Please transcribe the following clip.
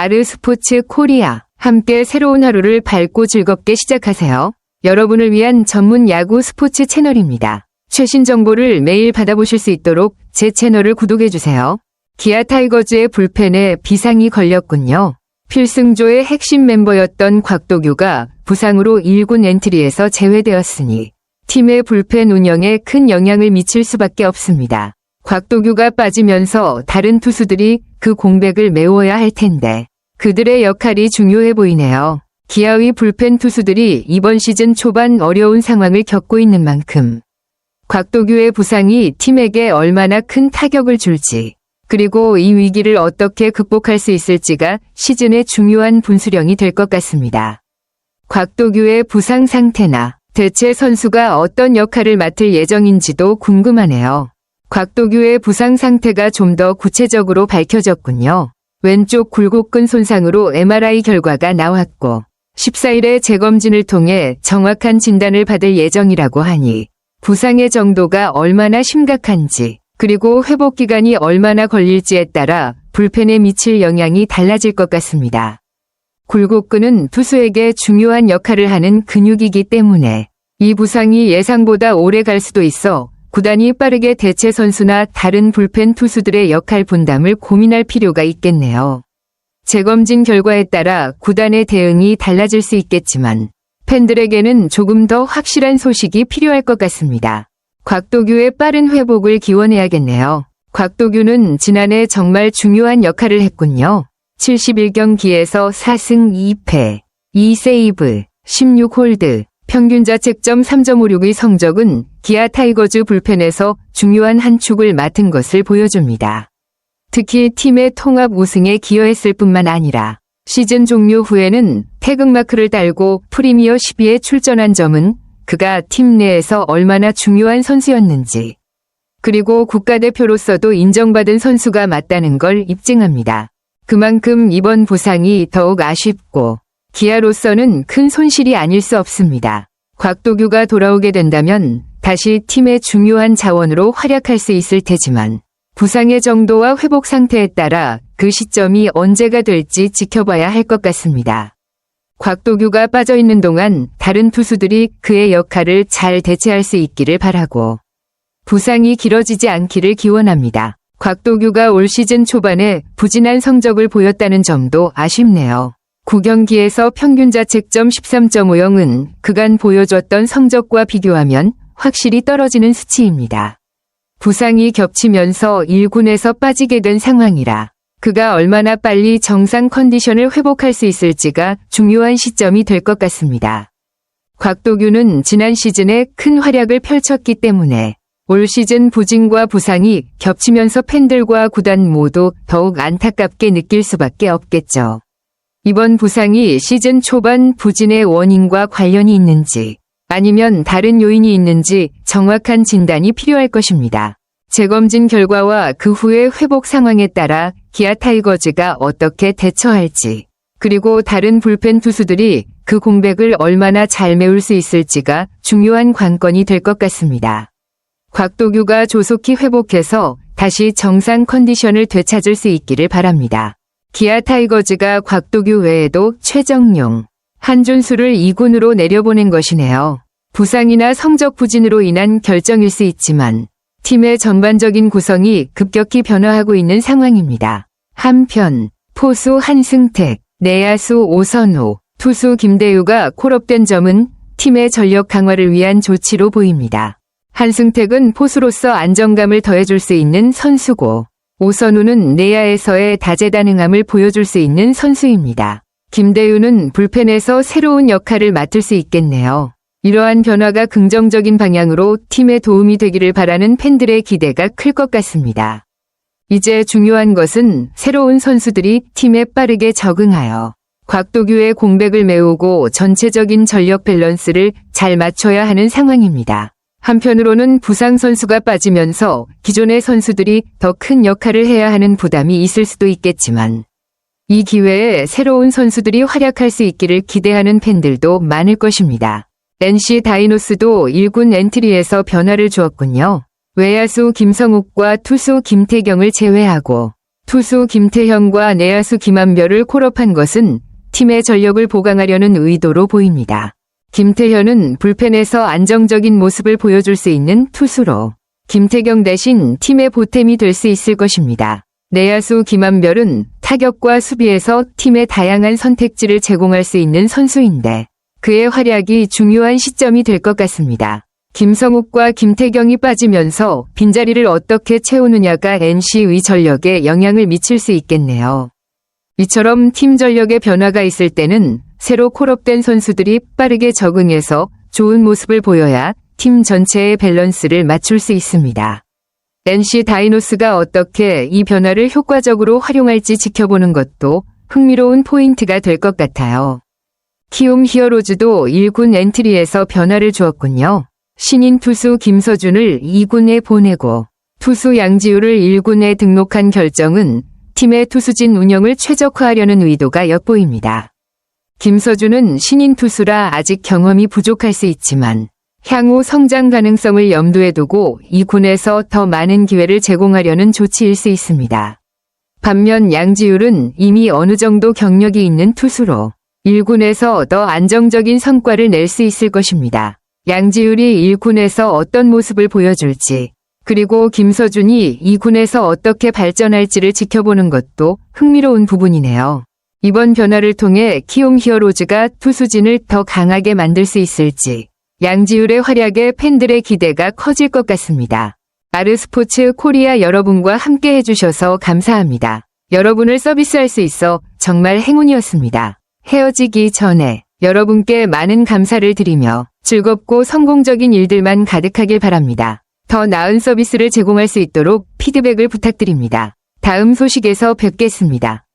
아르스포츠 코리아. 함께 새로운 하루를 밝고 즐겁게 시작하세요. 여러분을 위한 전문 야구 스포츠 채널입니다. 최신 정보를 매일 받아보실 수 있도록 제 채널을 구독해주세요. 기아 타이거즈의 불펜에 비상이 걸렸군요. 필승조의 핵심 멤버였던 곽도규가 부상으로 1군 엔트리에서 제외되었으니 팀의 불펜 운영에 큰 영향을 미칠 수밖에 없습니다. 곽도규가 빠지면서 다른 투수들이 그 공백을 메워야 할 텐데 그들의 역할이 중요해 보이네요. 기아의 불펜 투수들이 이번 시즌 초반 어려운 상황을 겪고 있는 만큼 곽도규의 부상이 팀에게 얼마나 큰 타격을 줄지, 그리고 이 위기를 어떻게 극복할 수 있을지가 시즌의 중요한 분수령이 될 것 같습니다. 곽도규의 부상 상태나 대체 선수가 어떤 역할을 맡을 예정인지도 궁금하네요. 곽도규의 부상 상태가 좀 더 구체적으로 밝혀졌군요. 왼쪽 굴곡근 손상으로 MRI 결과가 나왔고 14일에 재검진을 통해 정확한 진단을 받을 예정이라고 하니 부상의 정도가 얼마나 심각한지, 그리고 회복 기간이 얼마나 걸릴지에 따라 불펜에 미칠 영향이 달라질 것 같습니다. 굴곡근은 투수에게 중요한 역할을 하는 근육이기 때문에 이 부상이 예상보다 오래 갈 수도 있어 구단이 빠르게 대체 선수나 다른 불펜 투수들의 역할 분담을 고민할 필요가 있겠네요. 재검진 결과에 따라 구단의 대응이 달라질 수 있겠지만 팬들에게는 조금 더 확실한 소식이 필요할 것 같습니다. 곽도규의 빠른 회복을 기원해야겠네요. 곽도규는 지난해 정말 중요한 역할을 했군요. 71경기에서 4승 2패, 2세이브, 16홀드, 평균 자책점 3.56의 성적은 기아 타이거즈 불펜에서 중요한 한 축을 맡은 것을 보여줍니다. 특히 팀의 통합 우승에 기여했을 뿐만 아니라 시즌 종료 후에는 태극마크를 달고 프리미어 12에 출전한 점은 그가 팀 내에서 얼마나 중요한 선수였는지, 그리고 국가대표로서도 인정받은 선수가 맞다는 걸 입증합니다. 그만큼 이번 부상이 더욱 아쉽고 기아로서는 큰 손실이 아닐 수 없습니다. 곽도규가 돌아오게 된다면 다시 팀의 중요한 자원으로 활약할 수 있을 테지만 부상의 정도와 회복 상태에 따라 그 시점이 언제가 될지 지켜봐야 할 것 같습니다. 곽도규가 빠져있는 동안 다른 투수들이 그의 역할을 잘 대체할 수 있기를 바라고 부상이 길어지지 않기를 기원합니다. 곽도규가 올 시즌 초반에 부진한 성적을 보였다는 점도 아쉽네요. 9경기에서 평균 자책점 13.50은 그간 보여줬던 성적과 비교하면 확실히 떨어지는 수치입니다. 부상이 겹치면서 1군에서 빠지게 된 상황이라 그가 얼마나 빨리 정상 컨디션을 회복할 수 있을지가 중요한 시점이 될 것 같습니다. 곽도규는 지난 시즌에 큰 활약을 펼쳤기 때문에 올 시즌 부진과 부상이 겹치면서 팬들과 구단 모두 더욱 안타깝게 느낄 수밖에 없겠죠. 이번 부상이 시즌 초반 부진의 원인과 관련이 있는지 아니면 다른 요인이 있는지 정확한 진단이 필요할 것입니다. 재검진 결과와 그 후의 회복 상황에 따라 기아 타이거즈가 어떻게 대처할지, 그리고 다른 불펜 투수들이 그 공백을 얼마나 잘 메울 수 있을지가 중요한 관건이 될 것 같습니다. 곽도규가 조속히 회복해서 다시 정상 컨디션을 되찾을 수 있기를 바랍니다. 기아 타이거즈가 곽도규 외에도 최정용, 한준수를 2군으로 내려보낸 것이네요. 부상이나 성적 부진으로 인한 결정일 수 있지만 팀의 전반적인 구성이 급격히 변화하고 있는 상황입니다. 한편 포수 한승택, 내야수 오선호, 투수 김대유가 콜업된 점은 팀의 전력 강화를 위한 조치로 보입니다. 한승택은 포수로서 안정감을 더해줄 수 있는 선수고 오선우는 내야에서의 다재다능함을 보여줄 수 있는 선수입니다. 김대유는 불펜에서 새로운 역할을 맡을 수 있겠네요. 이러한 변화가 긍정적인 방향으로 팀에 도움이 되기를 바라는 팬들의 기대가 클 것 같습니다. 이제 중요한 것은 새로운 선수들이 팀에 빠르게 적응하여 곽도규의 공백을 메우고 전체적인 전력 밸런스를 잘 맞춰야 하는 상황입니다. 한편으로는 부상 선수가 빠지면서 기존의 선수들이 더 큰 역할을 해야 하는 부담이 있을 수도 있겠지만 이 기회에 새로운 선수들이 활약할 수 있기를 기대하는 팬들도 많을 것입니다. NC 다이노스도 1군 엔트리에서 변화를 주었군요. 외야수 김성욱과 투수 김태경을 제외하고 투수 김태현과 내야수 김한별을 콜업한 것은 팀의 전력을 보강하려는 의도로 보입니다. 김태현은 불펜에서 안정적인 모습을 보여줄 수 있는 투수로 김태경 대신 팀의 보탬이 될 수 있을 것입니다. 내야수 김한별은 타격과 수비에서 팀의 다양한 선택지를 제공할 수 있는 선수인데 그의 활약이 중요한 시점이 될 것 같습니다. 김성욱과 김태경이 빠지면서 빈자리를 어떻게 채우느냐가 NC의 전력에 영향을 미칠 수 있겠네요. 이처럼 팀 전력의 변화가 있을 때는 새로 콜업된 선수들이 빠르게 적응해서 좋은 모습을 보여야 팀 전체의 밸런스를 맞출 수 있습니다. NC 다이노스가 어떻게 이 변화를 효과적으로 활용할지 지켜보는 것도 흥미로운 포인트가 될 것 같아요. 키움 히어로즈도 1군 엔트리에서 변화를 주었군요. 신인 투수 김서준을 2군에 보내고 투수 양지우를 1군에 등록한 결정은 팀의 투수진 운영을 최적화하려는 의도가 엿보입니다. 김서준은 신인 투수라 아직 경험이 부족할 수 있지만 향후 성장 가능성을 염두에 두고 2군에서 더 많은 기회를 제공하려는 조치일 수 있습니다. 반면 양지율은 이미 어느 정도 경력이 있는 투수로 1군에서 더 안정적인 성과를 낼 수 있을 것입니다. 양지율이 1군에서 어떤 모습을 보여줄지, 그리고 김서준이 2군에서 어떻게 발전할지를 지켜보는 것도 흥미로운 부분이네요. 이번 변화를 통해 키움 히어로즈가 투수진을 더 강하게 만들 수 있을지, 양지율의 활약에 팬들의 기대가 커질 것 같습니다. 아르스포츠 코리아 여러분과 함께 해주셔서 감사합니다. 여러분을 서비스할 수 있어 정말 행운이었습니다. 헤어지기 전에 여러분께 많은 감사를 드리며 즐겁고 성공적인 일들만 가득하길 바랍니다. 더 나은 서비스를 제공할 수 있도록 피드백을 부탁드립니다. 다음 소식에서 뵙겠습니다.